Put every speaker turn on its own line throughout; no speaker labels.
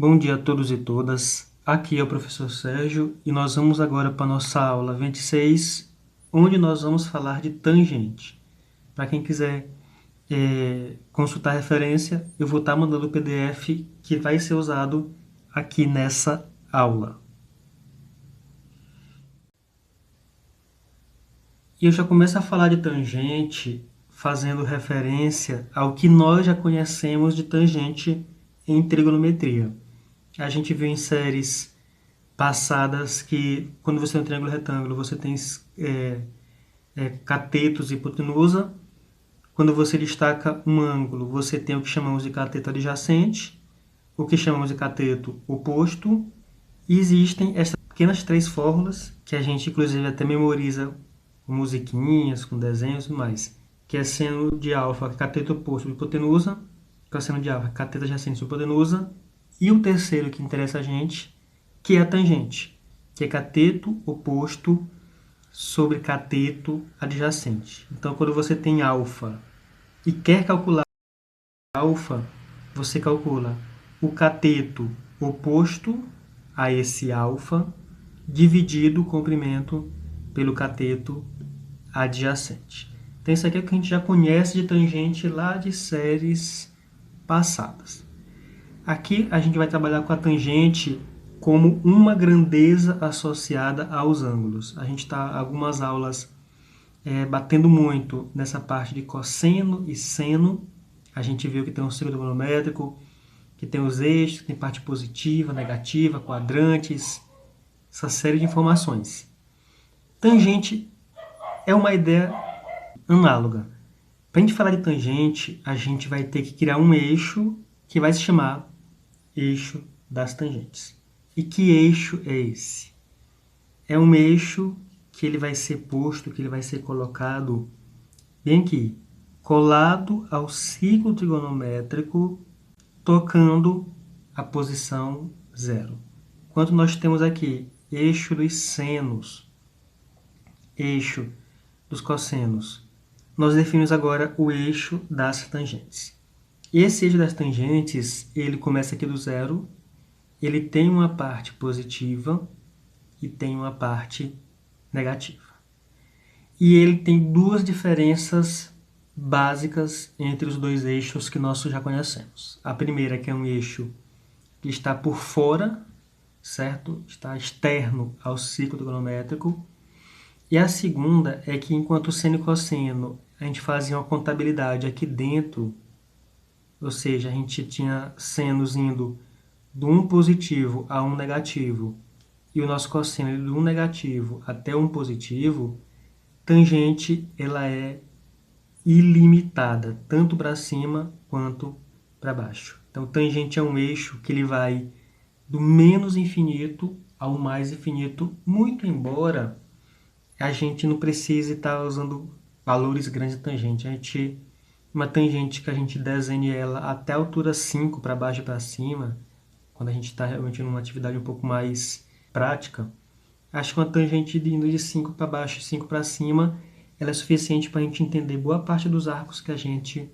Bom dia a todos e todas. Aqui é o professor Sérgio e nós vamos agora para a nossa aula 26, onde nós vamos falar de tangente. Para quem quiser consultar a referência, eu vou estar mandando o PDF que vai ser usado aqui nessa aula. E eu já começo a falar de tangente fazendo referência ao que nós já conhecemos de tangente em trigonometria. A gente viu em séries passadas que, quando você tem um triângulo retângulo, você tem catetos e hipotenusa. Quando você destaca um ângulo, você tem o que chamamos de cateto adjacente, o que chamamos de cateto oposto, e existem essas pequenas três fórmulas, que a gente inclusive até memoriza com musiquinhas, com desenhos e mais, que é seno de alfa, cateto oposto, hipotenusa, cosseno de alfa, cateto adjacente, hipotenusa, e o terceiro que interessa a gente, que é a tangente, que é cateto oposto sobre cateto adjacente. Então, quando você tem alfa e quer calcular alfa, você calcula o cateto oposto a esse alfa dividido o comprimento pelo cateto adjacente. Então, isso aqui é o que a gente já conhece de tangente lá de séries passadas. Aqui a gente vai trabalhar com a tangente como uma grandeza associada aos ângulos. A gente está algumas aulas batendo muito nessa parte de cosseno e seno. A gente viu que tem um ciclo trigonométrico, que tem os eixos, que tem parte positiva, negativa, quadrantes, essa série de informações. Tangente é uma ideia análoga. Para a gente falar de tangente, a gente vai ter que criar um eixo que vai se chamar eixo das tangentes. E que eixo é esse? É um eixo que ele vai ser posto, que ele vai ser colocado bem aqui, colado ao ciclo trigonométrico, tocando a posição zero. Enquanto nós temos aqui eixo dos senos, eixo dos cossenos, nós definimos agora o eixo das tangentes. Esse eixo das tangentes, ele começa aqui do zero, ele tem uma parte positiva e tem uma parte negativa. E ele tem duas diferenças básicas entre os dois eixos que nós já conhecemos. A primeira é que é um eixo que está por fora, certo? Está externo ao ciclo trigonométrico. E a segunda é que enquanto seno e cosseno a gente fazia uma contabilidade aqui dentro, ou seja, a gente tinha senos indo do 1 positivo a 1 negativo, e o nosso cosseno do 1 negativo até 1 positivo, tangente ela é ilimitada, tanto para cima quanto para baixo. Então, tangente é um eixo que ele vai do menos infinito ao mais infinito, muito embora a gente não precise estar usando valores grandes de tangente. Uma tangente que a gente desenhe ela até a altura 5 para baixo e para cima, quando a gente está realmente numa atividade um pouco mais prática, acho que uma tangente indo de 5 para baixo e 5 para cima, ela é suficiente para a gente entender boa parte dos arcos que a gente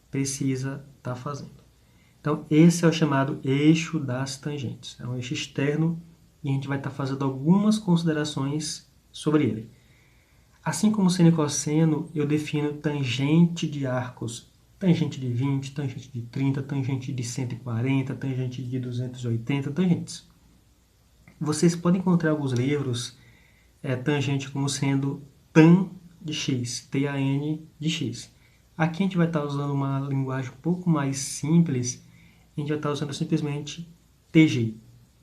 precisa estar fazendo. Então, esse é o chamado eixo das tangentes. É um eixo externo e a gente vai estar fazendo algumas considerações sobre ele. Assim como seno e cosseno, eu defino tangente de arcos. Tangente de 20, tangente de 30, tangente de 140, tangente de 280, tangentes. Vocês podem encontrar alguns livros tangente como sendo tan de x, tan de x. Aqui a gente vai estar usando uma linguagem um pouco mais simples, a gente vai estar usando simplesmente TG.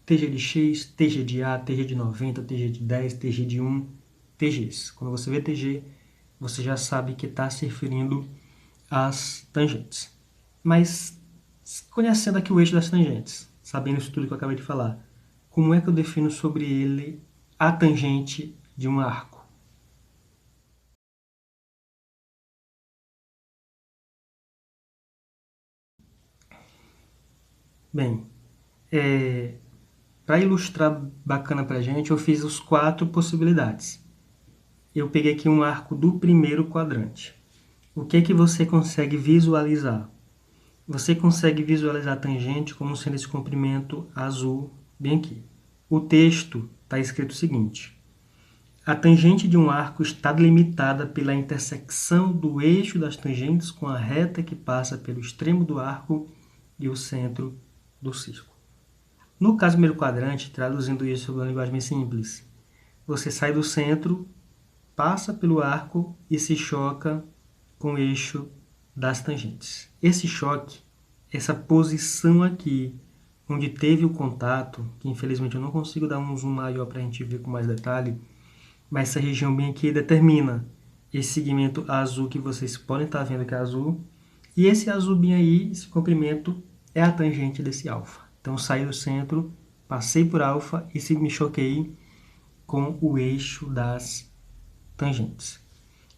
TG de x, TG de A, TG de 90, TG de 10, TG de 1, TGs. Quando você vê TG, você já sabe que está se referindo às tangentes. Mas, conhecendo aqui o eixo das tangentes, sabendo isso tudo que eu acabei de falar, como é que eu defino sobre ele a tangente de um arco? Bem, para ilustrar bacana para a gente, eu fiz as 4 possibilidades. Eu peguei aqui um arco do primeiro quadrante. O que você consegue visualizar? você consegue visualizar a tangente como sendo esse comprimento azul bem aqui. O texto está escrito o seguinte: a tangente de um arco está delimitada pela intersecção do eixo das tangentes com a reta que passa pelo extremo do arco e o centro do círculo. No caso do primeiro quadrante, traduzindo isso para uma linguagem bem simples, você sai do centro, passa pelo arco e se choca com o eixo das tangentes. Esse choque, essa posição aqui, onde teve o contato, que infelizmente eu não consigo dar um zoom maior para a gente ver com mais detalhe, mas essa região bem aqui determina esse segmento azul que vocês podem estar vendo que é azul, e esse azul bem aí, esse comprimento, é a tangente desse alfa. Então saí do centro, passei por alfa e me choquei com o eixo das tangentes.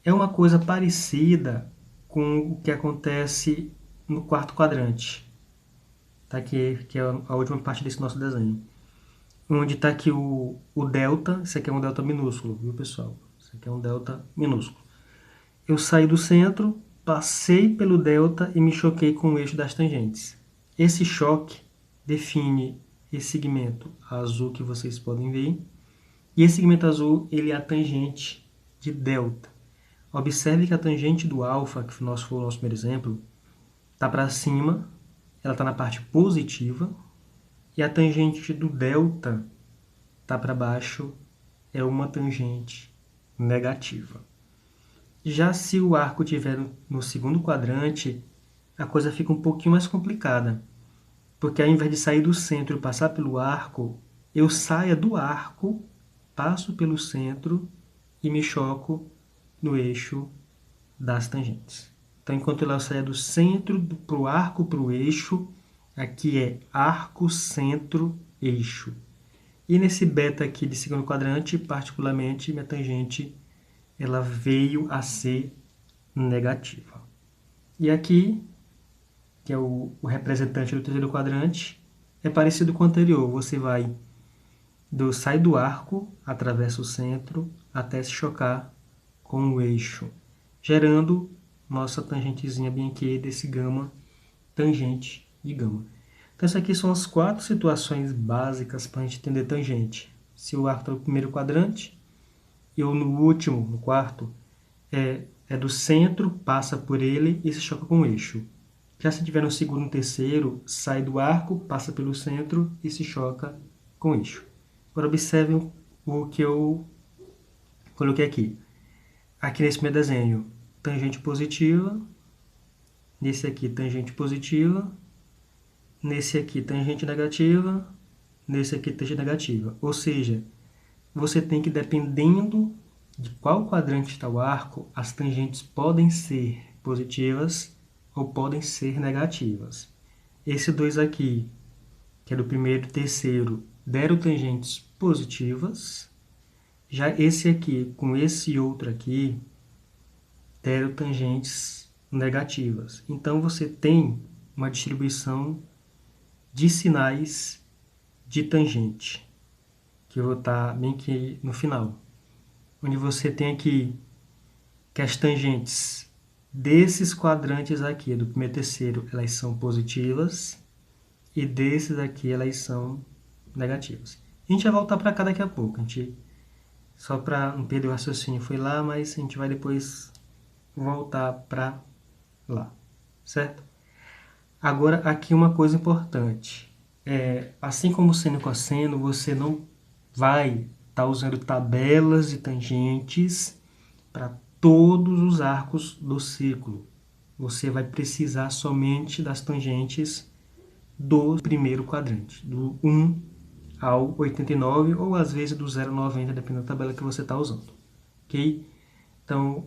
É uma coisa parecida com o que acontece no quarto quadrante, tá? que é a última parte desse nosso desenho. Onde está aqui o delta, isso aqui é um delta minúsculo, viu pessoal? Isso aqui é um delta minúsculo. Eu saí do centro, passei pelo delta e me choquei com o eixo das tangentes. Esse choque define esse segmento azul que vocês podem ver. E esse segmento azul, ele é a tangente de delta. Observe que a tangente do alfa, que foi o nosso primeiro exemplo, está para cima, ela está na parte positiva, e a tangente do delta está para baixo, é uma tangente negativa. Já se o arco estiver no segundo quadrante, a coisa fica um pouquinho mais complicada, porque ao invés de sair do centro e passar pelo arco, eu saio do arco, passo pelo centro e me choco no eixo das tangentes. Então, enquanto ela sai do centro para o arco para o eixo, aqui é arco, centro, eixo. E nesse beta aqui de segundo quadrante, particularmente, minha tangente ela veio a ser negativa. E aqui, que é o representante do terceiro quadrante, é parecido com o anterior. Você sai do arco, atravessa o centro, até se chocar com o eixo, gerando nossa tangentezinha bem aqui desse gama, tangente de gama. Então, essas aqui são as 4 situações básicas para a gente entender tangente. Se o arco está no primeiro quadrante, e ou no último, no quarto, é do centro, passa por ele e se choca com o eixo. Já se tiver no segundo e no terceiro, sai do arco, passa pelo centro e se choca com o eixo. Agora observem o que eu coloquei aqui. Aqui nesse meu desenho, tangente positiva, nesse aqui tangente positiva, nesse aqui tangente negativa, nesse aqui tangente negativa. Ou seja, você tem que, dependendo de qual quadrante está o arco, as tangentes podem ser positivas ou podem ser negativas. Esse 2 aqui, que é do primeiro e terceiro, deram tangentes positivas. Já esse aqui, com esse outro aqui, deram tangentes negativas. Então, você tem uma distribuição de sinais de tangente, que eu vou estar bem aqui no final. Onde você tem aqui que as tangentes desses quadrantes aqui, do primeiro e terceiro, elas são positivas, e desses aqui elas são negativas. A gente vai voltar para cá daqui a pouco, só para não perder o raciocínio, foi lá, mas a gente vai depois voltar para lá, certo? Agora, aqui uma coisa importante. Assim como seno e cosseno, você não vai estar usando tabelas de tangentes para todos os arcos do círculo. Você vai precisar somente das tangentes do primeiro quadrante, do 1 ao 89, ou às vezes do 0 ao 90, dependendo da tabela que você está usando. Ok? Então,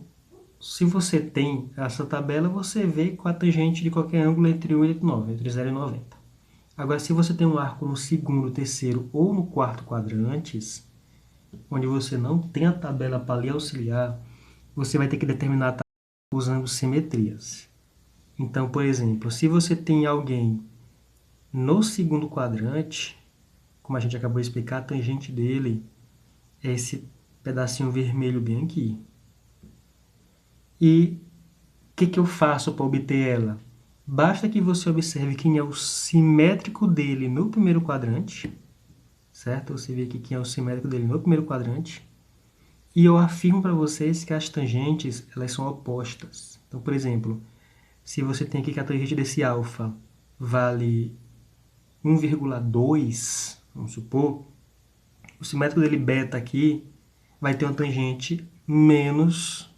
se você tem essa tabela, você vê com a tangente de qualquer ângulo entre 1 e 9, entre 0 e 90. Agora, se você tem um arco no segundo, terceiro ou no quarto quadrantes, onde você não tem a tabela para lhe auxiliar, você vai ter que determinar a tabela usando simetrias. Então, por exemplo, se você tem alguém no segundo quadrante, como a gente acabou de explicar, a tangente dele é esse pedacinho vermelho bem aqui. E o que eu faço para obter ela? Basta que você observe quem é o simétrico dele no primeiro quadrante, certo? Você vê aqui quem é o simétrico dele no primeiro quadrante. E eu afirmo para vocês que as tangentes, elas são opostas. Então, por exemplo, se você tem aqui que a tangente desse alfa vale 1,2, vamos supor, o simétrico dele beta aqui vai ter uma tangente menos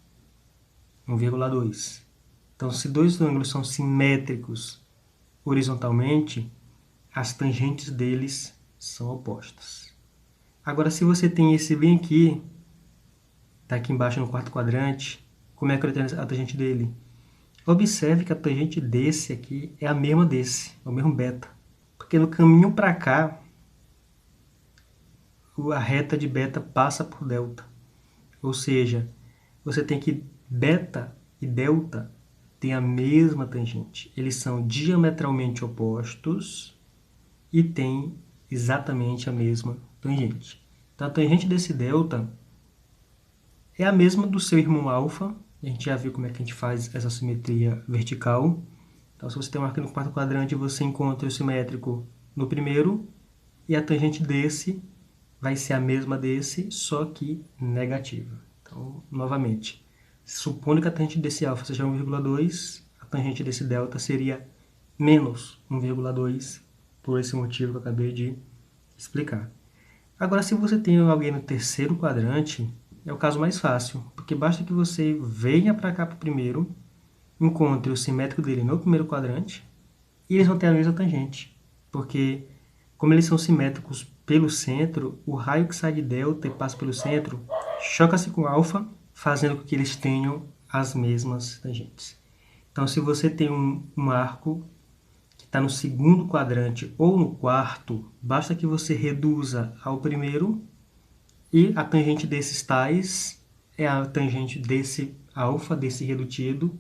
1,2. Então, se dois ângulos são simétricos horizontalmente, as tangentes deles são opostas. Agora, se você tem esse bem aqui, está aqui embaixo no quarto quadrante, como é que eu tenho a tangente dele? Observe que a tangente desse aqui é a mesma desse, é o mesmo beta. Porque no caminho para cá, a reta de beta passa por delta. Ou seja, você tem que beta e delta têm a mesma tangente. Eles são diametralmente opostos e têm exatamente a mesma tangente. Então, a tangente desse delta é a mesma do seu irmão alfa. A gente já viu como é que a gente faz essa simetria vertical. Então, se você tem um arco no quarto quadrante, você encontra o simétrico no primeiro, e a tangente desse vai ser a mesma desse, só que negativa. Então, novamente, supondo que a tangente desse alfa seja 1,2, a tangente desse delta seria menos 1,2, por esse motivo que eu acabei de explicar. Agora, se você tem alguém no terceiro quadrante, é o caso mais fácil, porque basta que você venha para cá para o primeiro, encontre o simétrico dele no primeiro quadrante, e eles vão ter a mesma tangente, porque como eles são simétricos pelo centro, o raio que sai de delta e passa pelo centro choca-se com alfa, fazendo com que eles tenham as mesmas tangentes. Então, se você tem um arco que está no segundo quadrante ou no quarto, basta que você reduza ao primeiro, e a tangente desses tais é a tangente desse alfa, desse reduzido,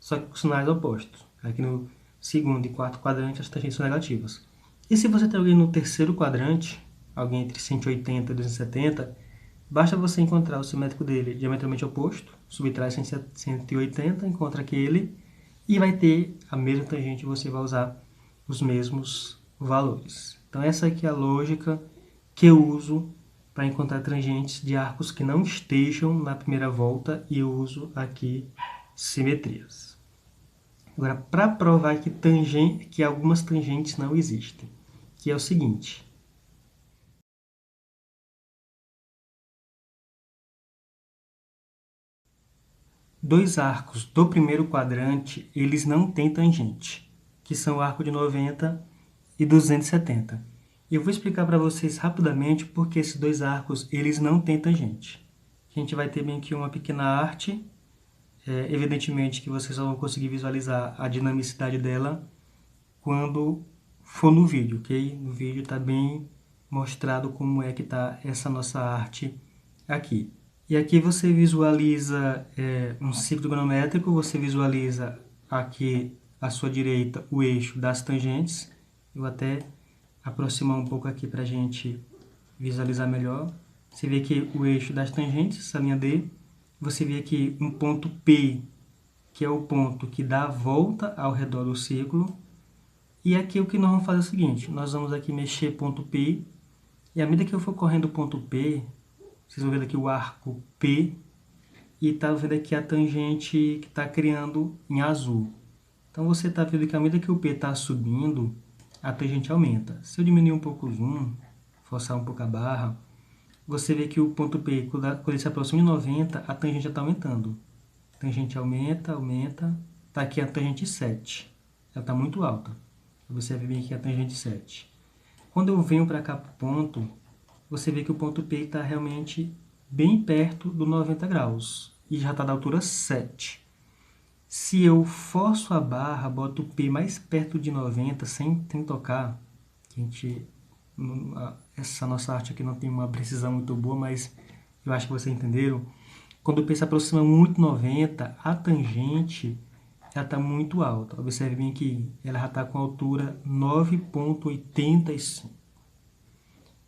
só que com sinais opostos. Aqui no segundo e quarto quadrante as tangentes são negativas. E se você tem alguém no terceiro quadrante, alguém entre 180 e 270, basta você encontrar o simétrico dele diametralmente oposto, subtrai 180, encontra aquele, e vai ter a mesma tangente, você vai usar os mesmos valores. Então essa aqui é a lógica que eu uso para encontrar tangentes de arcos que não estejam na primeira volta, e eu uso aqui simetrias. Agora, para provar que algumas tangentes não existem, que é o seguinte. Dois arcos do primeiro quadrante, eles não têm tangente, que são o arco de 90 e 270. Eu vou explicar para vocês rapidamente porque esses dois arcos eles não têm tangente. A gente vai ter bem aqui uma pequena arte, evidentemente que vocês só vão conseguir visualizar a dinamicidade dela quando for no vídeo, ok? No vídeo está bem mostrado como é que está essa nossa arte aqui. E aqui você visualiza um ciclo trigonométrico, você visualiza aqui à sua direita o eixo das tangentes. Eu vou até aproximar um pouco aqui para a gente visualizar melhor. Você vê aqui o eixo das tangentes, essa linha D. Você vê aqui um ponto P, que é o ponto que dá a volta ao redor do círculo. E aqui o que nós vamos fazer é o seguinte, nós vamos aqui mexer ponto P, e à medida que eu for correndo o ponto P, vocês vão ver aqui o arco P, e está vendo aqui a tangente que está criando em azul. Então você está vendo que à medida que o P está subindo, a tangente aumenta. Se eu diminuir um pouco o zoom, forçar um pouco a barra, você vê que o ponto P, quando ele se aproxima de 90, a tangente já está aumentando. A tangente aumenta, aumenta, está aqui a tangente 7. Ela está muito alta. Observe bem aqui a tangente 7. Quando eu venho para cá para o ponto, você vê que o ponto P está realmente bem perto do 90 graus. E já está da altura 7. Se eu forço a barra, boto o P mais perto de 90, sem tocar, que essa nossa arte aqui não tem uma precisão muito boa, mas eu acho que vocês entenderam. Quando o P se aproxima muito de 90, a tangente ela está muito alta. Observe bem que ela já está com a altura 9,85.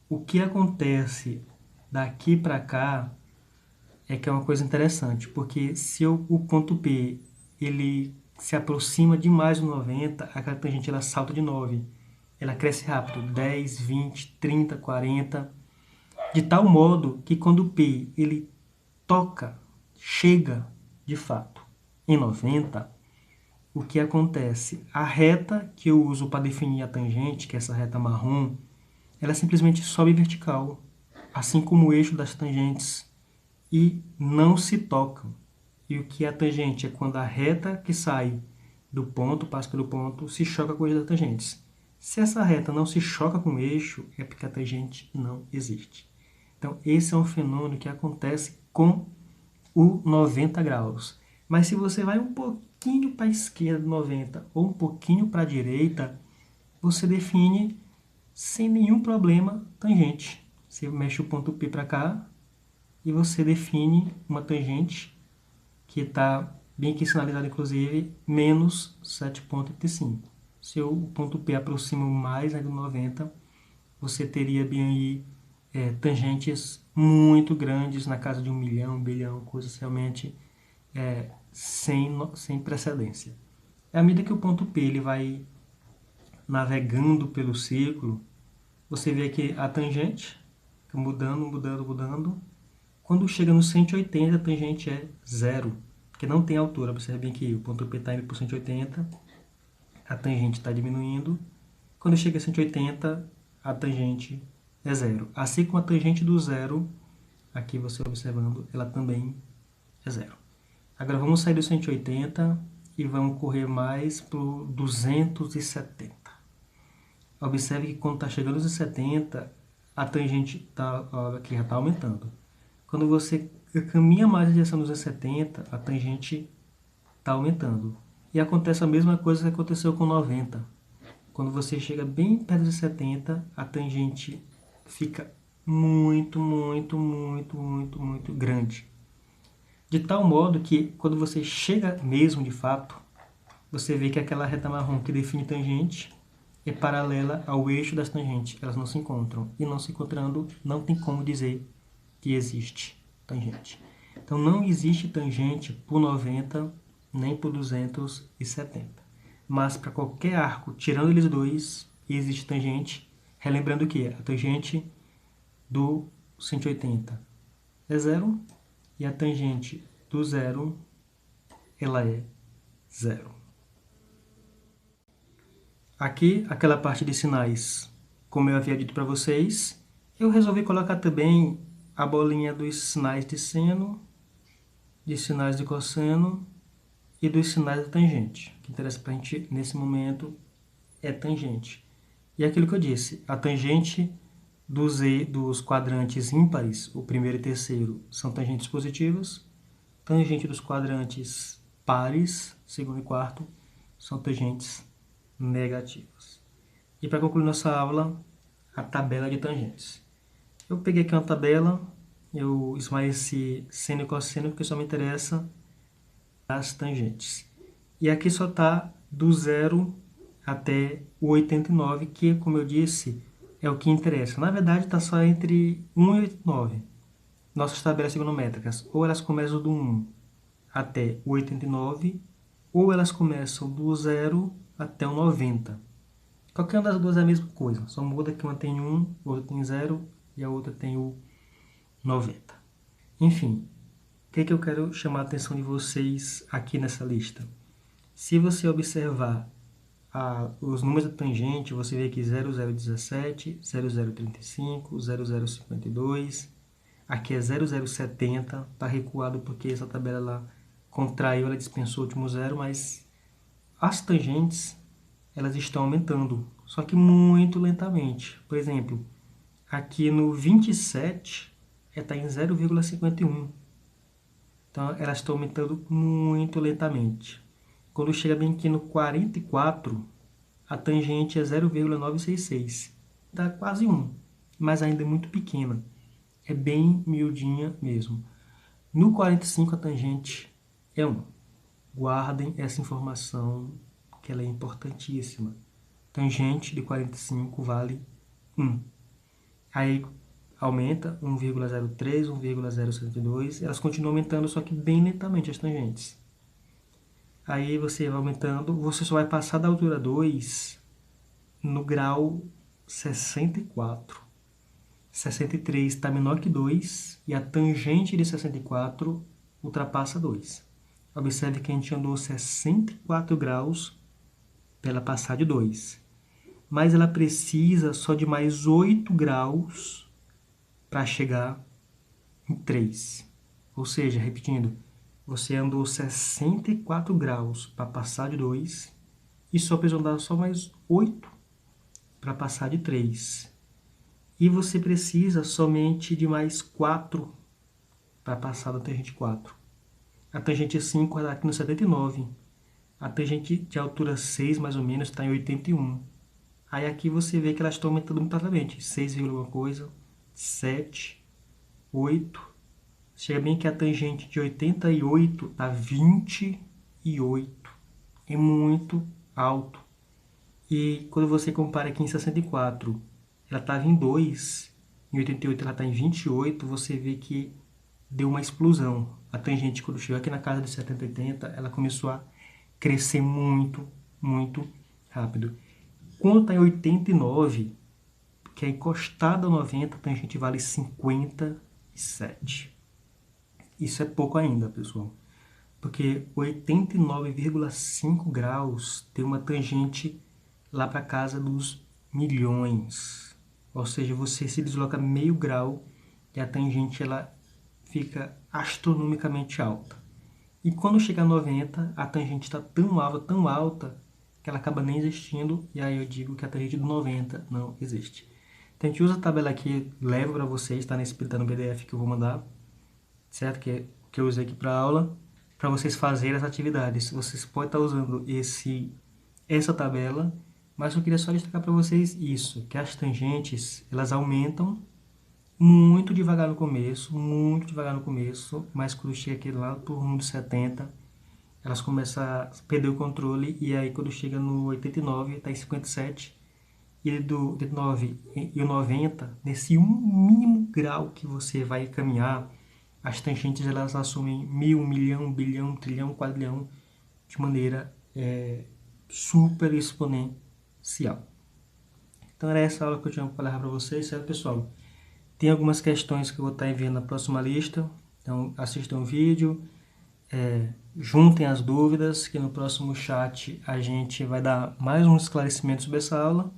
O que acontece daqui para cá é que é uma coisa interessante, porque se o ponto P ele se aproxima demais do 90, aquela tangente ela salta de 9. Ela cresce rápido, 10, 20, 30, 40, de tal modo que quando o P ele toca, chega de fato em 90, o que acontece? A reta que eu uso para definir a tangente, que é essa reta marrom, ela simplesmente sobe vertical, assim como o eixo das tangentes, e não se tocam. E o que é a tangente? É quando a reta que sai do ponto, passa pelo ponto, se choca com o eixo das tangentes. Se essa reta não se choca com o eixo, é porque a tangente não existe. Então, esse é um fenômeno que acontece com o 90 graus. Mas se você vai um pouquinho para a esquerda do 90 ou um pouquinho para a direita, você define sem nenhum problema tangente. Você mexe o ponto P para cá e você define uma tangente que está bem aqui sinalizada, inclusive, menos 7,85. Se o ponto P aproxima mais do 90, você teria bem aí tangentes muito grandes, na casa de 1 milhão, 1 bilhão, coisas realmente sem precedência. À medida que o ponto P ele vai navegando pelo círculo, você vê que a tangente fica mudando, mudando, mudando. Quando chega no 180, a tangente é zero, porque não tem altura. Observe bem que o ponto P está indo para 180, a tangente está diminuindo. Quando chega a 180, a tangente é zero. Assim como a tangente do zero, aqui você observando, ela também é zero. Agora vamos sair do 180 e vamos correr mais para o 270. Observe que quando está chegando aos 70, a tangente aqui já está aumentando. Quando você caminha mais em direção dos 270, a tangente está aumentando. E acontece a mesma coisa que aconteceu com 90. Quando você chega bem perto de 70, a tangente fica muito, muito, muito, muito, muito grande. De tal modo que, quando você chega mesmo de fato, você vê que aquela reta marrom que define tangente é paralela ao eixo das tangentes. Elas não se encontram. E não se encontrando, não tem como dizer que existe tangente. Então, não existe tangente por 90 nem por 270. Mas, para qualquer arco, tirando eles dois, existe tangente. Relembrando que a tangente do 180 é zero e a tangente do zero ela é zero. Aqui, aquela parte de sinais, como eu havia dito para vocês, eu resolvi colocar também a bolinha dos sinais de seno, de sinais de cosseno e dos sinais de tangente. O que interessa para a gente nesse momento é tangente. E aquilo que eu disse, a tangente dos quadrantes ímpares, o primeiro e terceiro, são tangentes positivas. Tangente dos quadrantes pares, segundo e quarto, são tangentes negativas. E para concluir nossa aula, a tabela de tangentes. Eu peguei aqui uma tabela, eu esmaeci seno e cosseno porque só me interessa as tangentes. E aqui só está do 0 até o 89, que, como eu disse, é o que interessa. Na verdade, está só entre 1 e 89. Nossas tabelas trigonométricas, ou elas começam do 1 até o 89, ou elas começam do 0 até o 90. Qualquer uma das duas é a mesma coisa, só muda que uma tem 1, outra tem 0 e a outra tem o 90. Enfim, o que eu quero chamar a atenção de vocês aqui nessa lista? Se você observar os números da tangente, você vê que 0017, 0035, 0052, aqui é 0070, está recuado porque essa tabela ela contraiu, ela dispensou o último zero, mas as tangentes elas estão aumentando, só que muito lentamente. Por exemplo, aqui no 27 está em 0,51. Então, elas estão aumentando muito lentamente. Quando chega bem aqui no 44, a tangente é 0,966. Dá quase 1, mas ainda é muito pequena. É bem miudinha mesmo. No 45, a tangente é 1. Guardem essa informação, que ela é importantíssima. Tangente de 45 vale 1. Aí aumenta 1,03, 1,072. Elas continuam aumentando, só que bem lentamente as tangentes. Aí você vai aumentando, você só vai passar da altura 2 no grau 64. 63 está menor que 2 e a tangente de 64 ultrapassa 2. Observe que a gente andou 64 graus para ela passar de 2. Mas ela precisa só de mais 8 graus para chegar em 3. Ou seja, repetindo, você andou 64 graus para passar de 2 e só precisou andar só mais 8 para passar de 3. E você precisa somente de mais 4 para passar da tangente 4. A tangente 5 está aqui no 79. A tangente de altura 6, mais ou menos, está em 81. Aí aqui você vê que elas estão aumentando muito rapidamente. 6, alguma coisa, 7, 8. Chega bem que a tangente de 88 está 28. É muito alto. E quando você compara aqui em 64, ela estava em 2, em 88 ela está em 28, você vê que deu uma explosão. A tangente, quando chegou aqui na casa de 70, 80, ela começou a crescer muito, muito rápido. Quando está em 89, que é encostada a 90, a tangente vale 57. Isso é pouco ainda, pessoal. Porque 89,5 graus tem uma tangente lá para casa dos milhões. Ou seja, você se desloca meio grau e a tangente ela fica astronomicamente alta. E quando chega a 90, a tangente está tão alta, que ela acaba nem existindo, e aí eu digo que a tangente do 90 não existe. Então a gente usa a tabela aqui, levo para vocês, está no PDF que eu vou mandar, certo? Que eu usei aqui para aula, para vocês fazerem as atividades. Vocês podem estar usando essa tabela, mas eu queria só destacar para vocês isso, que as tangentes, elas aumentam muito devagar no começo, mas quando chega aqui lá por rumo de 70, elas começam a perder o controle, e aí quando chega no 89, está em 57, e do 89 e o 90, nesse um mínimo grau que você vai caminhar, as tangentes elas assumem 1.000, 1.000.000, bilhão, trilhão, quadrilhão, de maneira super exponencial. Então era essa aula que eu tinha para falar para vocês, certo, pessoal? Tem algumas questões que eu vou estar enviando na próxima lista, então assistam o vídeo, juntem as dúvidas, que no próximo chat a gente vai dar mais um esclarecimento sobre essa aula.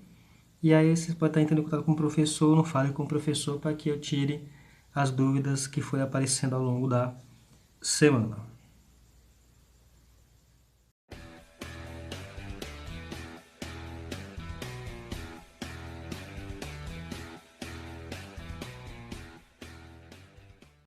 E aí vocês podem estar entrando em contato com o professor, não fale com o professor para que eu tire as dúvidas que foi aparecendo ao longo da semana.